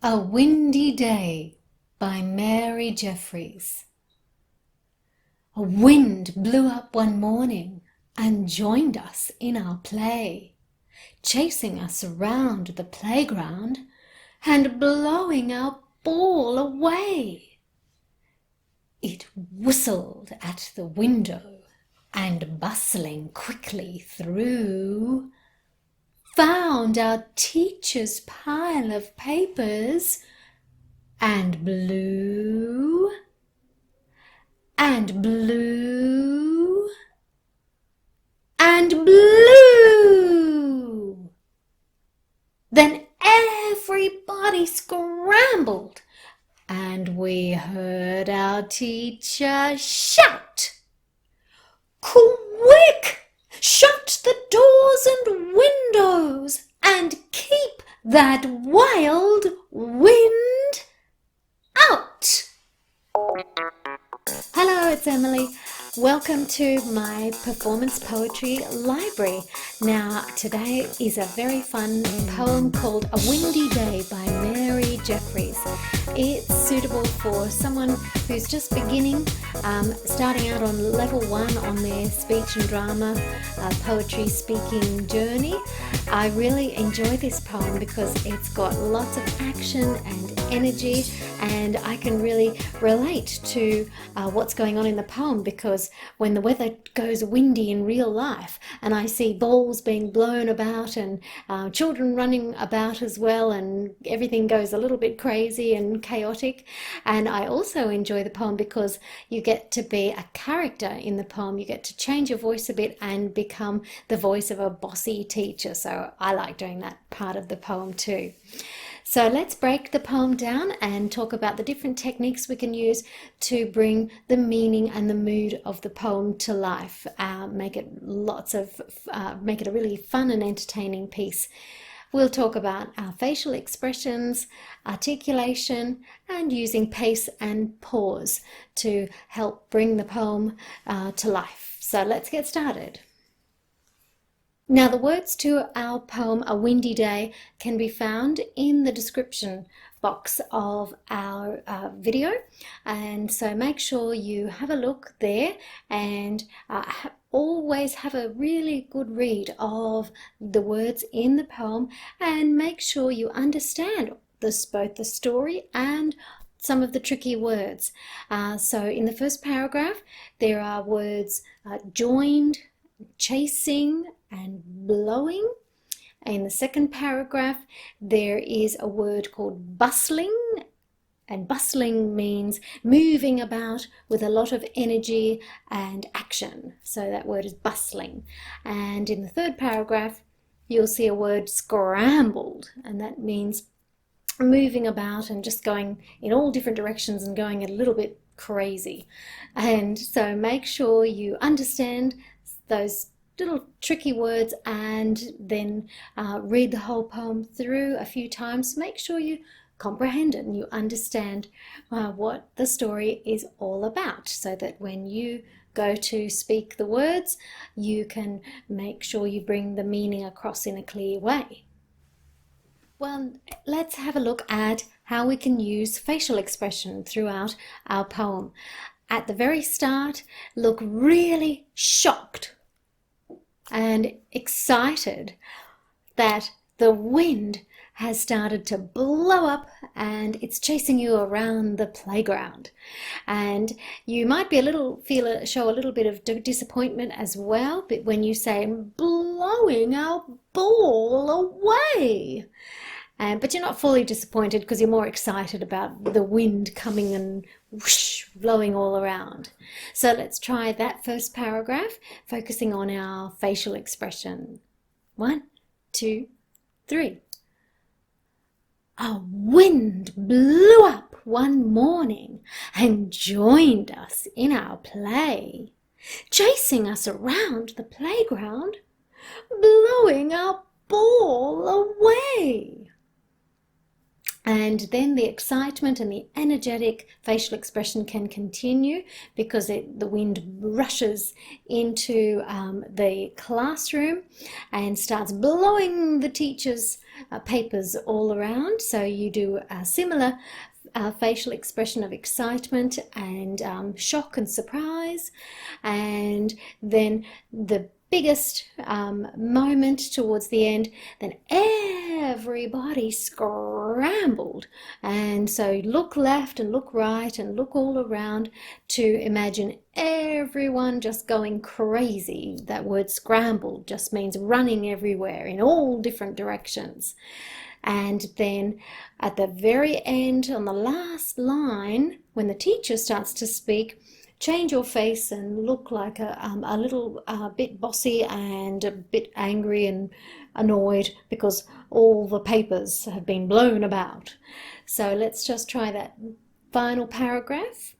A Windy Day by Mary Jeffries. A wind blew up one morning and joined us in our play, chasing us around the playground and blowing our ball away. It whistled at the window and bustling quickly through, found our teacher's pile of papers and blew and blew and blew. Then everybody scrambled and we heard our teacher shout, "Quick! Shut the doors and windows and keep that wild wind out!" Hello, it's Emily. Welcome to my performance poetry library. Now, today is a very fun poem called A Windy Day by Mary Jeffries. It's suitable for someone who's just beginning, starting out on level 1 on their speech and drama poetry speaking journey. I really enjoy this poem because it's got lots of action and energy, and I can really relate to what's going on in the poem, because when the weather goes windy in real life and I see balls being blown about and children running about as well, and everything goes a little bit crazy and chaotic. And I also enjoy the poem because you get to be a character in the poem. You get to change your voice a bit and become the voice of a bossy teacher. So I like doing that part of the poem too. So let's break the poem down and talk about the different techniques we can use to bring the meaning and the mood of the poem to life. Make it a really fun and entertaining piece. We'll talk about our facial expressions, articulation, and using pace and pause to help bring the poem to life. So let's get started. Now, the words to our poem, A Windy Day, can be found in the description box of our video. And so make sure you have a look there and always have a really good read of the words in the poem, and make sure you understand both the story and some of the tricky words. So in the first paragraph, there are words joined, chasing, and blowing. In the second paragraph, there is a word called bustling, and bustling means moving about with a lot of energy and action. So that word is bustling. And in the third paragraph, you'll see a word scrambled, and that means moving about and just going in all different directions and going a little bit crazy. And so make sure you understand those little tricky words and then read the whole poem through a few times. Make sure you comprehend it and you understand what the story is all about, so that when you go to speak the words, you can make sure you bring the meaning across in a clear way. Well, let's have a look at how we can use facial expression throughout our poem. At the very start, look really shocked and excited that the wind has started to blow up and it's chasing you around the playground. And you might be show a little bit of disappointment as well, but when you say blowing our ball away. But you're not fully disappointed because you're more excited about the wind coming and whoosh, blowing all around. So let's try that first paragraph, focusing on our facial expression. 1, 2, 3. A wind blew up one morning and joined us in our play, chasing us around the playground, blowing our ball away. And then the excitement and the energetic facial expression can continue because the wind rushes into the classroom and starts blowing the teacher's papers all around. So you do a similar facial expression of excitement and shock and surprise. And then the biggest moment towards the end, then everybody scrambled. And so look left and look right and look all around to imagine everyone just going crazy. That word scrambled just means running everywhere in all different directions. And then at the very end, on the last line, when the teacher starts to speak, change your face and look like a little bit bossy and a bit angry and annoyed because all the papers have been blown about. So let's just try that final paragraph.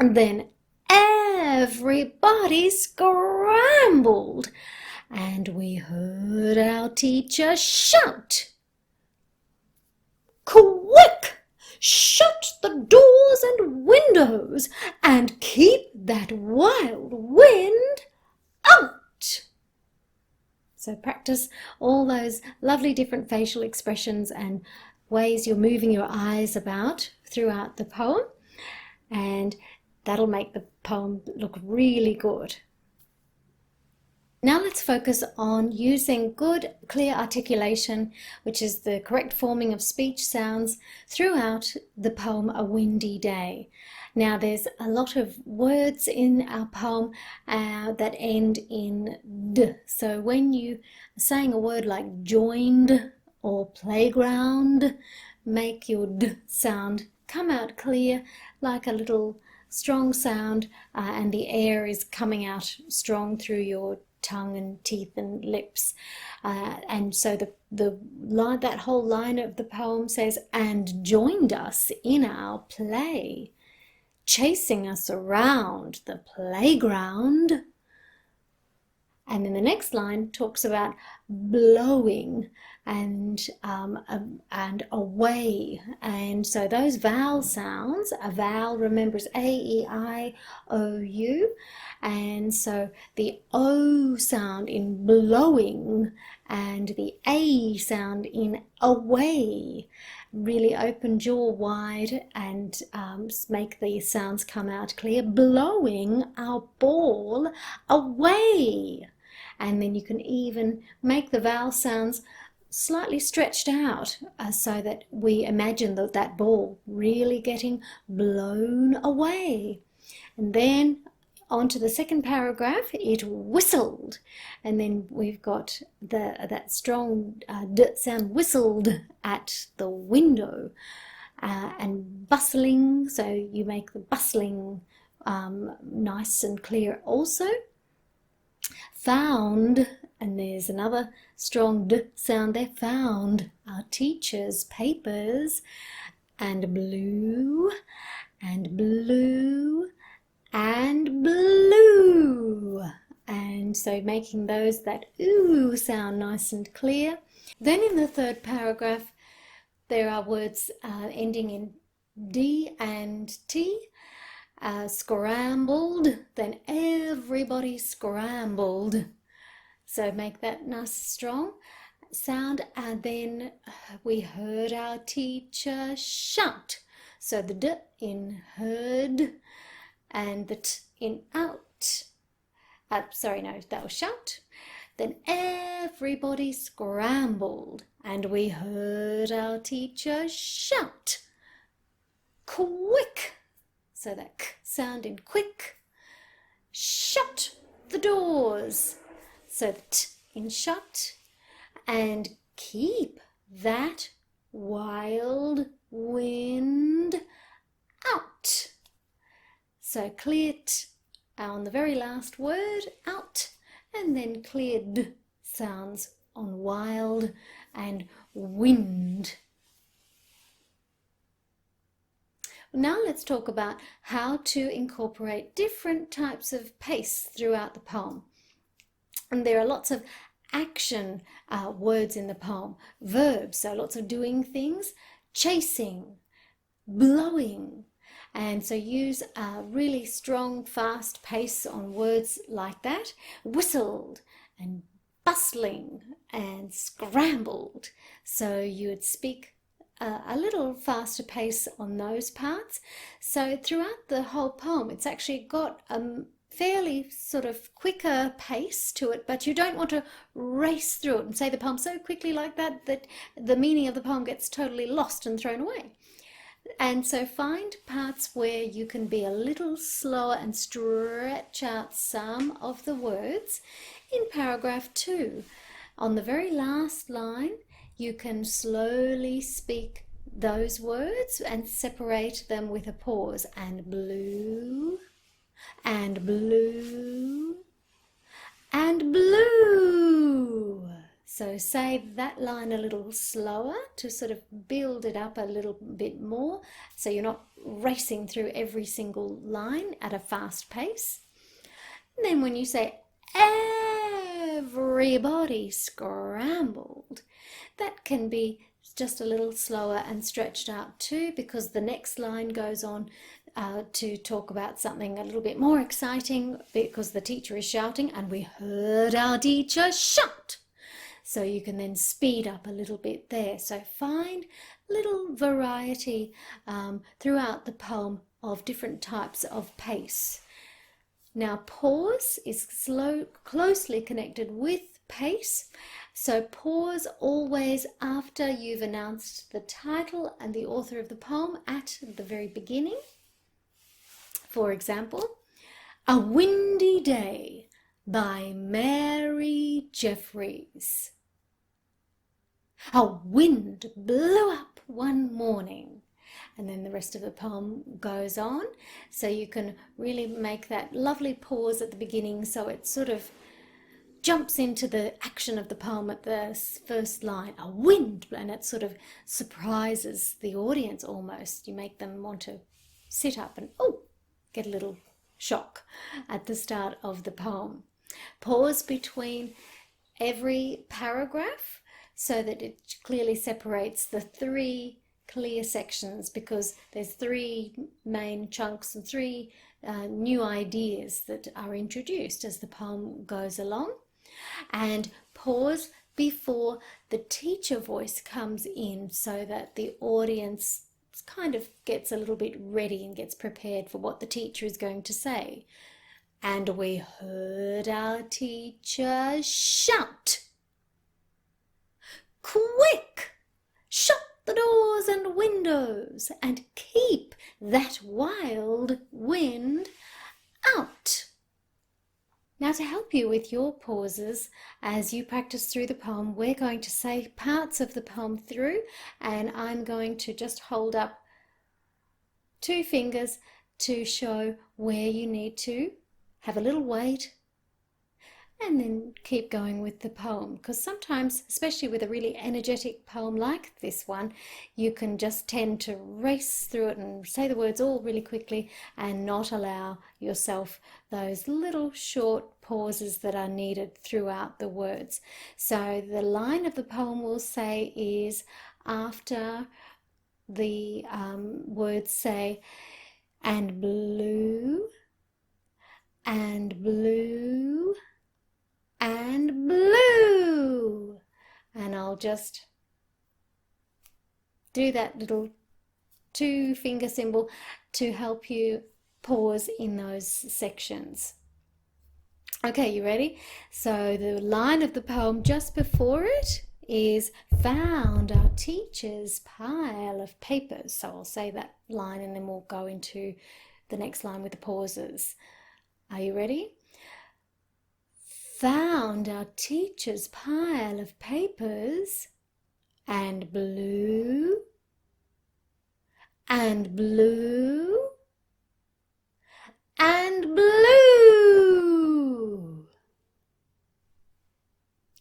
And then everybody scrambled, and we heard our teacher shout, "Quick! Shut the doors and windows and keep that wild wind out." So practice all those lovely different facial expressions and ways you're moving your eyes about throughout the poem, and that'll make the poem look really good. Now let's focus on using good, clear articulation, which is the correct forming of speech sounds throughout the poem A Windy Day. Now there's a lot of words in our poem that end in D. So when you are saying a word like joined or playground, make your D sound come out clear like a little strong sound, and the air is coming out strong through your tongue and teeth and lips, and so the line, that whole line of the poem says, "and joined us in our play, chasing us around the playground." And then the next line talks about blowing and away. And so those vowel sounds, a vowel, remember, is A-E-I-O-U. And so the O sound in blowing and the A sound in away. Really open jaw wide and make the sounds come out clear. Blowing our ball away. And then you can even make the vowel sounds slightly stretched out so that we imagine that ball really getting blown away. And then onto the second paragraph, it whistled, and then we've got that strong D sound, whistled at the window, and bustling, so you make the bustling nice and clear also. Found, and there's another strong D sound there, found our teacher's papers, and blue, and blue, and blue. And so making that ooh sound nice and clear. Then in the third paragraph, there are words ending in D and T. Scrambled, then everybody scrambled. So make that nice strong sound. And then we heard our teacher shout. So the D in heard and the T in out. Sorry, no, that was shout. Then everybody scrambled, and we heard our teacher shout, "Quick!" So that K sound in quick. Shut the doors. So the T in shut. And keep that wild wind out. So clear T on the very last word, out, and then clear D sounds on wild and wind. Now let's talk about how to incorporate different types of pace throughout the poem. And there are lots of action words in the poem, verbs, so lots of doing things. chasing, blowing. And so use a really strong, fast pace on words like that. Whistled and bustling and scrambled. So you would speak a little faster pace on those parts. So throughout the whole poem, it's actually got a fairly sort of quicker pace to it, but you don't want to race through it and say the poem so quickly like that that the meaning of the poem gets totally lost and thrown away. And so find parts where you can be a little slower and stretch out some of the words. In paragraph 2, on the very last line, you can slowly speak those words and separate them with a pause. And blue, and blue, and blue. So say that line a little slower to sort of build it up a little bit more, so you're not racing through every single line at a fast pace. And then when you say everybody scrambled, that can be just a little slower and stretched out too, because the next line goes on to talk about something a little bit more exciting, because the teacher is shouting and we heard our teacher shout. So you can then speed up a little bit there. So find little variety throughout the poem of different types of pace. Now pause is closely connected with pace. So pause always after you've announced the title and the author of the poem at the very beginning. For example, A Windy Day by Mary Jeffries. A wind blew up one morning, and then the rest of the poem goes on. So you can really make that lovely pause at the beginning so it sort of jumps into the action of the poem at the first line. A wind, and it sort of surprises the audience almost. You make them want to sit up and get a little shock at the start of the poem. Pause between every paragraph so that it clearly separates the 3 clear sections, because there's 3 main chunks and 3 new ideas that are introduced as the poem goes along. And pause before the teacher voice comes in so that the audience kind of gets a little bit ready and gets prepared for what the teacher is going to say. And we heard our teacher shout, "Quick! Shut the doors and windows and keep that wild wind out." Now, to help you with your pauses as you practice through the poem, we're going to say parts of the poem through, and I'm going to just hold up 2 fingers to show where you need to have a little wait and then keep going with the poem, because sometimes, especially with a really energetic poem like this one, you can just tend to race through it and say the words all really quickly and not allow yourself those little short pauses that are needed throughout the words. So the line of the poem we'll say is after the words say, and blue, and blue, and blue. And I'll just do that little 2 finger symbol to help you pause in those sections. Okay, you ready? So the line of the poem just before it is found our teacher's pile of papers. So I'll say that line and then we'll go into the next line with the pauses. Are you ready? Found our teacher's pile of papers, and blue, and blue, and blue.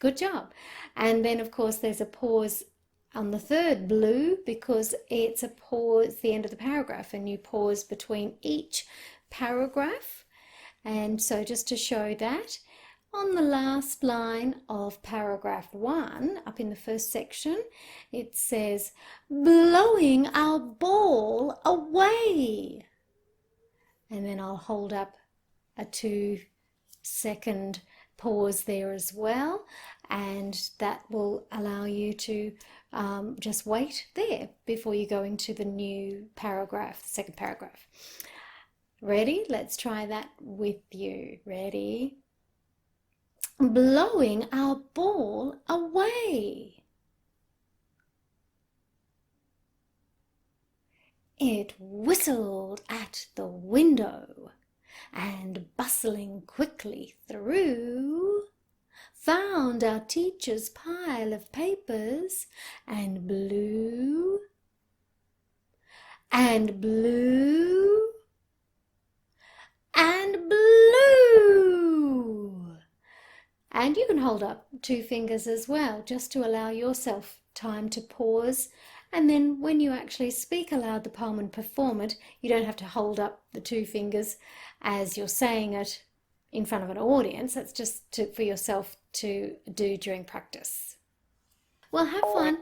Good job. And then of course there's a pause on the 3rd, blue, because it's a pause, the end of the paragraph, and you pause between each paragraph. And so just to show that, On the last line of paragraph 1, up in the first section, it says, blowing our ball away. And then I'll hold up a 2-second pause there as well, and that will allow you to just wait there before you go into the new paragraph, the second paragraph. Ready? Let's try that with you. Ready? Blowing our ball away. It whistled at the window, and bustling quickly through, found our teacher's pile of papers, and blew, and blew, and blew. And you can hold up 2 fingers as well, just to allow yourself time to pause. And then when you actually speak aloud the poem and perform it, you don't have to hold up the 2 fingers as you're saying it in front of an audience. That's just for yourself to do during practice. Well, have fun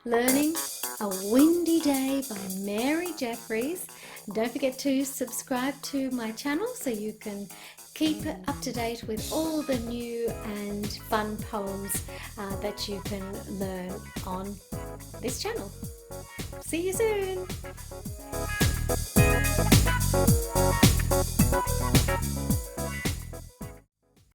learning A Windy Day by Mary Jeffries. Don't forget to subscribe to my channel so you can keep up to date with all the new and fun poems that you can learn on this channel. See you soon!